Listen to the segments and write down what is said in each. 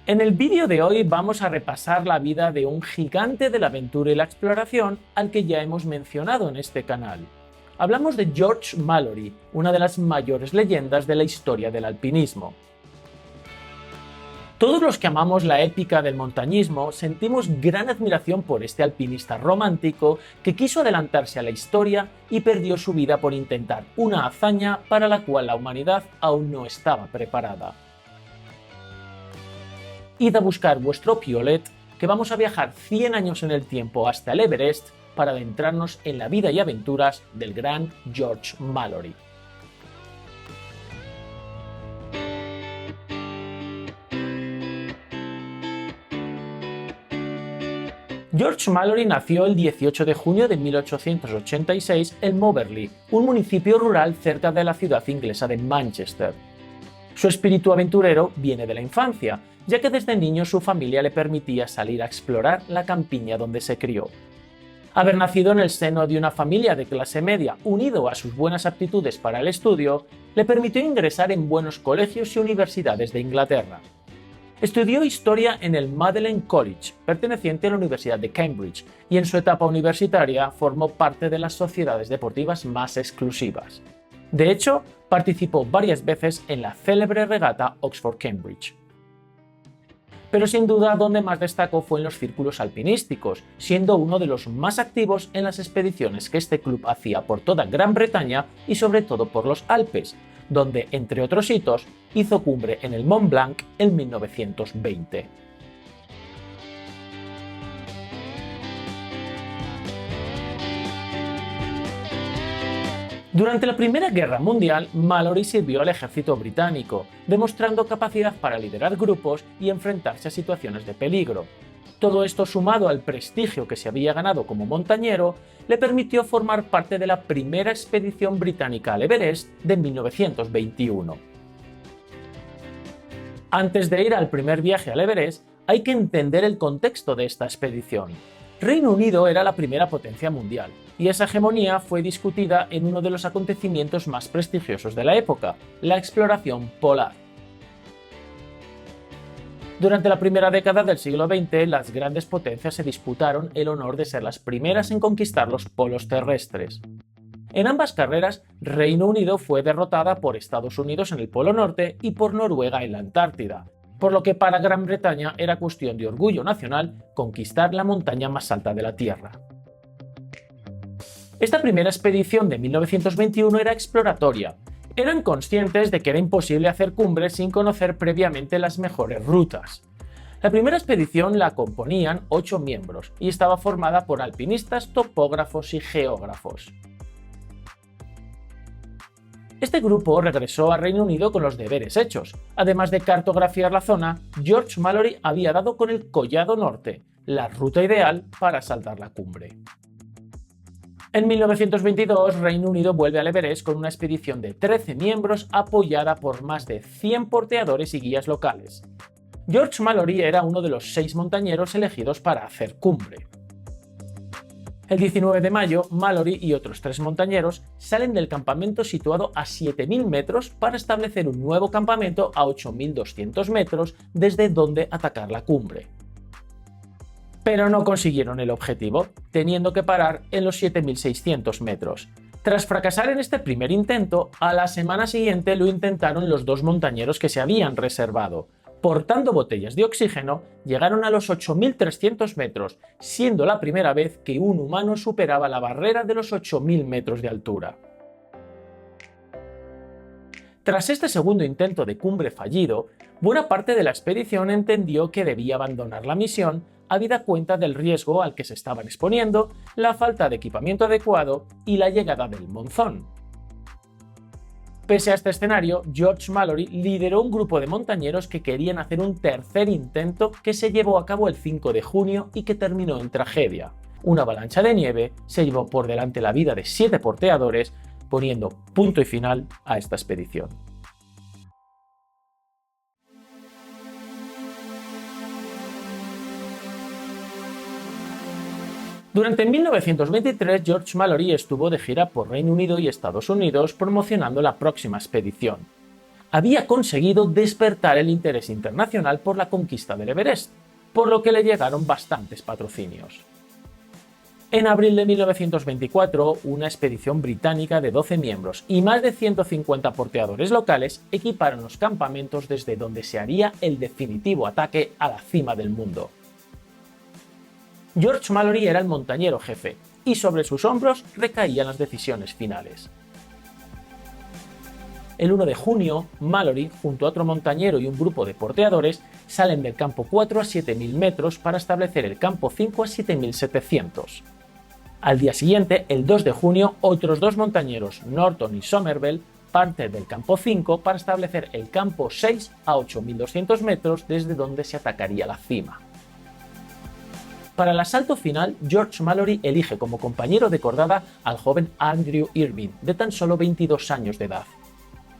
En el vídeo de hoy vamos a repasar la vida de un gigante de la aventura y la exploración al que ya hemos mencionado en este canal. Hablamos de George Mallory, una de las mayores leyendas de la historia del alpinismo. Todos los que amamos la épica del montañismo sentimos gran admiración por este alpinista romántico que quiso adelantarse a la historia y perdió su vida por intentar una hazaña para la cual la humanidad aún no estaba preparada. Id a buscar vuestro piolet, que vamos a viajar 100 años en el tiempo hasta el Everest para adentrarnos en la vida y aventuras del gran George Mallory. George Mallory nació el 18 de junio de 1886 en Moberly, un municipio rural cerca de la ciudad inglesa de Manchester. Su espíritu aventurero viene de la infancia, ya que desde niño su familia le permitía salir a explorar la campiña donde se crió. Haber nacido en el seno de una familia de clase media, unido a sus buenas aptitudes para el estudio, le permitió ingresar en buenos colegios y universidades de Inglaterra. Estudió historia en el Magdalen College, perteneciente a la Universidad de Cambridge, y en su etapa universitaria formó parte de las sociedades deportivas más exclusivas. De hecho, participó varias veces en la célebre regata Oxford-Cambridge. Pero sin duda donde más destacó fue en los círculos alpinísticos, siendo uno de los más activos en las expediciones que este club hacía por toda Gran Bretaña y sobre todo por los Alpes, donde, entre otros hitos, hizo cumbre en el Mont Blanc en 1920. Durante la Primera Guerra Mundial, Mallory sirvió al ejército británico, demostrando capacidad para liderar grupos y enfrentarse a situaciones de peligro. Todo esto, sumado al prestigio que se había ganado como montañero, le permitió formar parte de la primera expedición británica al Everest de 1921. Antes de ir al primer viaje al Everest, hay que entender el contexto de esta expedición. Reino Unido era la primera potencia mundial, y esa hegemonía fue discutida en uno de los acontecimientos más prestigiosos de la época, la exploración polar. Durante la primera década del siglo XX, las grandes potencias se disputaron el honor de ser las primeras en conquistar los polos terrestres. En ambas carreras, Reino Unido fue derrotada por Estados Unidos en el Polo Norte y por Noruega en la Antártida, por lo que para Gran Bretaña era cuestión de orgullo nacional conquistar la montaña más alta de la Tierra. Esta primera expedición de 1921 era exploratoria. Eran conscientes de que era imposible hacer cumbres sin conocer previamente las mejores rutas. La primera expedición la componían 8 miembros y estaba formada por alpinistas, topógrafos y geógrafos. Este grupo regresó a Reino Unido con los deberes hechos. Además de cartografiar la zona, George Mallory había dado con el Collado Norte, la ruta ideal para saltar la cumbre. En 1922, Reino Unido vuelve al Everest con una expedición de 13 miembros apoyada por más de 100 porteadores y guías locales. George Mallory era uno de los 6 montañeros elegidos para hacer cumbre. El 19 de mayo, Mallory y otros 3 montañeros salen del campamento situado a 7.000 metros para establecer un nuevo campamento a 8.200 metros desde donde atacar la cumbre. Pero no consiguieron el objetivo, teniendo que parar en los 7.600 metros. Tras fracasar en este primer intento, a la semana siguiente lo intentaron los 2 montañeros que se habían reservado. Portando botellas de oxígeno, llegaron a los 8.300 metros, siendo la primera vez que un humano superaba la barrera de los 8.000 metros de altura. Tras este segundo intento de cumbre fallido, buena parte de la expedición entendió que debía abandonar la misión, habida cuenta del riesgo al que se estaban exponiendo, la falta de equipamiento adecuado y la llegada del monzón. Pese a este escenario, George Mallory lideró un grupo de montañeros que querían hacer un tercer intento que se llevó a cabo el 5 de junio y que terminó en tragedia. Una avalancha de nieve se llevó por delante la vida de 7 porteadores, poniendo punto y final a esta expedición. Durante 1923, George Mallory estuvo de gira por Reino Unido y Estados Unidos promocionando la próxima expedición. había conseguido despertar el interés internacional por la conquista del Everest, por lo que le llegaron bastantes patrocinios. En abril de 1924, una expedición británica de 12 miembros y más de 150 porteadores locales equiparon los campamentos desde donde se haría el definitivo ataque a la cima del mundo. George Mallory era el montañero jefe, y sobre sus hombros recaían las decisiones finales. El 1 de junio, Mallory, junto a otro montañero y un grupo de porteadores, salen del campo 4 a 7.000 metros para establecer el campo 5 a 7.700. Al día siguiente, el 2 de junio, otros dos montañeros, Norton y Somerville, parten del campo 5 para establecer el campo 6 a 8.200 metros desde donde se atacaría la cima. Para el asalto final, George Mallory elige como compañero de cordada al joven Andrew Irvine, de tan solo 22 años de edad.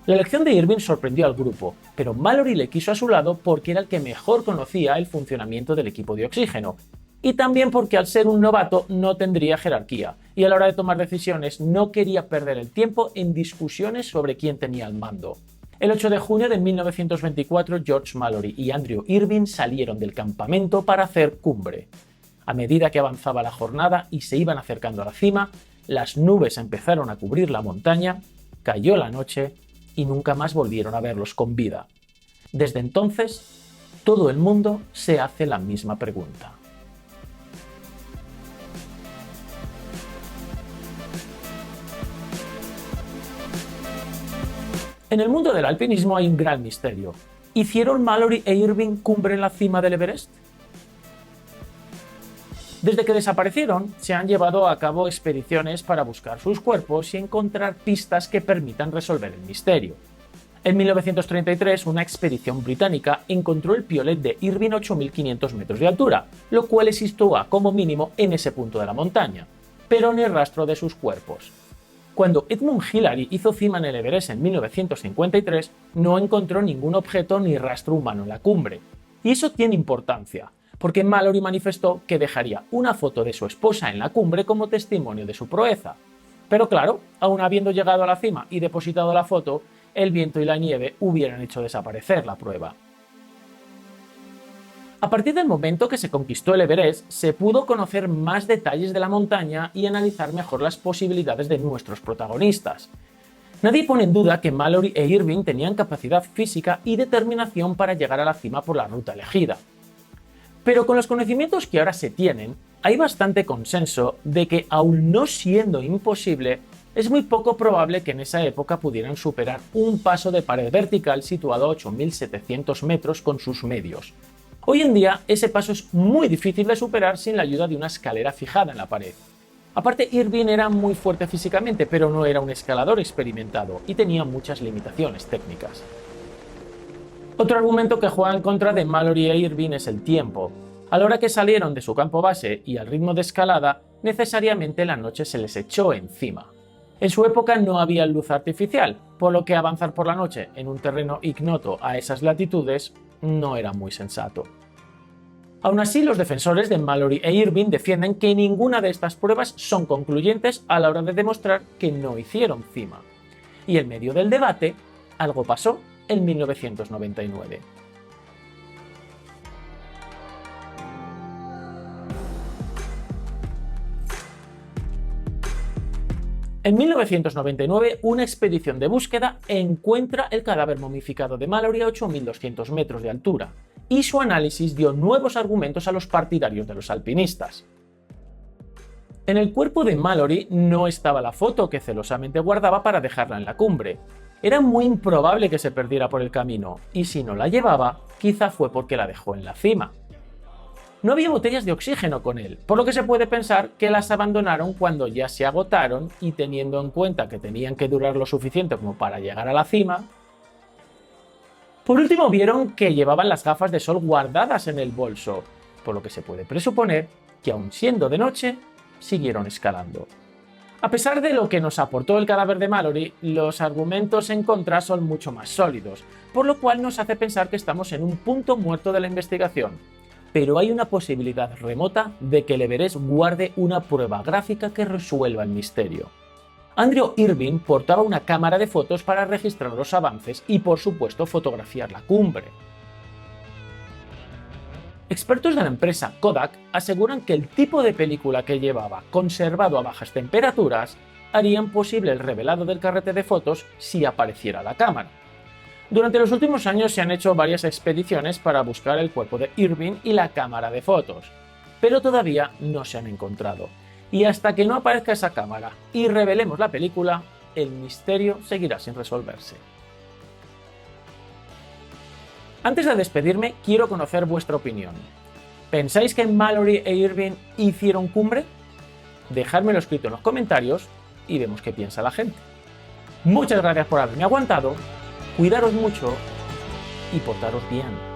La elección de Irvine sorprendió al grupo, pero Mallory le quiso a su lado porque era el que mejor conocía el funcionamiento del equipo de oxígeno, y también porque al ser un novato no tendría jerarquía, y a la hora de tomar decisiones no quería perder el tiempo en discusiones sobre quién tenía el mando. El 8 de junio de 1924, George Mallory y Andrew Irvine salieron del campamento para hacer cumbre. A medida que avanzaba la jornada y se iban acercando a la cima, las nubes empezaron a cubrir la montaña, cayó la noche y nunca más volvieron a verlos con vida. Desde entonces, todo el mundo se hace la misma pregunta. En el mundo del alpinismo hay un gran misterio. ¿Hicieron Mallory e Irvine cumbre en la cima del Everest? Desde que desaparecieron, se han llevado a cabo expediciones para buscar sus cuerpos y encontrar pistas que permitan resolver el misterio. En 1933, una expedición británica encontró el piolet de Irvine a 8.500 metros de altura, lo cual les sitúa como mínimo en ese punto de la montaña, pero ni rastro de sus cuerpos. Cuando Edmund Hillary hizo cima en el Everest en 1953, no encontró ningún objeto ni rastro humano en la cumbre. Y eso tiene importancia, porque Mallory manifestó que dejaría una foto de su esposa en la cumbre como testimonio de su proeza. Pero claro, aun habiendo llegado a la cima y depositado la foto, el viento y la nieve hubieran hecho desaparecer la prueba. A partir del momento que se conquistó el Everest, se pudo conocer más detalles de la montaña y analizar mejor las posibilidades de nuestros protagonistas. Nadie pone en duda que Mallory e Irvine tenían capacidad física y determinación para llegar a la cima por la ruta elegida. Pero con los conocimientos que ahora se tienen, hay bastante consenso de que, aun no siendo imposible, es muy poco probable que en esa época pudieran superar un paso de pared vertical situado a 8.700 metros con sus medios. Hoy en día, ese paso es muy difícil de superar sin la ayuda de una escalera fijada en la pared. Aparte, Irvine era muy fuerte físicamente, pero no era un escalador experimentado y tenía muchas limitaciones técnicas. Otro argumento que juega en contra de Mallory e Irvine es el tiempo. A la hora que salieron de su campo base y al ritmo de escalada, necesariamente la noche se les echó encima. En su época no había luz artificial, por lo que avanzar por la noche en un terreno ignoto a esas latitudes no era muy sensato. Aún así, los defensores de Mallory e Irvine defienden que ninguna de estas pruebas son concluyentes a la hora de demostrar que no hicieron cima. Y en medio del debate, algo pasó en 1999. En 1999, una expedición de búsqueda encuentra el cadáver momificado de Mallory a 8.200 metros de altura, y su análisis dio nuevos argumentos a los partidarios de los alpinistas. En el cuerpo de Mallory no estaba la foto que celosamente guardaba para dejarla en la cumbre. Era muy improbable que se perdiera por el camino, y si no la llevaba, quizá fue porque la dejó en la cima. No había botellas de oxígeno con él, por lo que se puede pensar que las abandonaron cuando ya se agotaron y teniendo en cuenta que tenían que durar lo suficiente como para llegar a la cima. Por último, vieron que llevaban las gafas de sol guardadas en el bolso, por lo que se puede presuponer que aun siendo de noche, siguieron escalando. A pesar de lo que nos aportó el cadáver de Mallory, los argumentos en contra son mucho más sólidos, por lo cual nos hace pensar que estamos en un punto muerto de la investigación. Pero hay una posibilidad remota de que el Everest guarde una prueba gráfica que resuelva el misterio. Andrew Irvine portaba una cámara de fotos para registrar los avances y, por supuesto, fotografiar la cumbre. Expertos de la empresa Kodak aseguran que el tipo de película que llevaba, conservado a bajas temperaturas, harían posible el revelado del carrete de fotos si apareciera la cámara. Durante los últimos años se han hecho varias expediciones para buscar el cuerpo de Irvine y la cámara de fotos, pero todavía no se han encontrado. Y hasta que no aparezca esa cámara y revelemos la película, el misterio seguirá sin resolverse. Antes de despedirme, quiero conocer vuestra opinión. ¿Pensáis que Mallory e Irvine hicieron cumbre? Dejádmelo escrito en los comentarios y vemos qué piensa la gente. Muchas gracias por haberme aguantado, cuidaros mucho y portaros bien.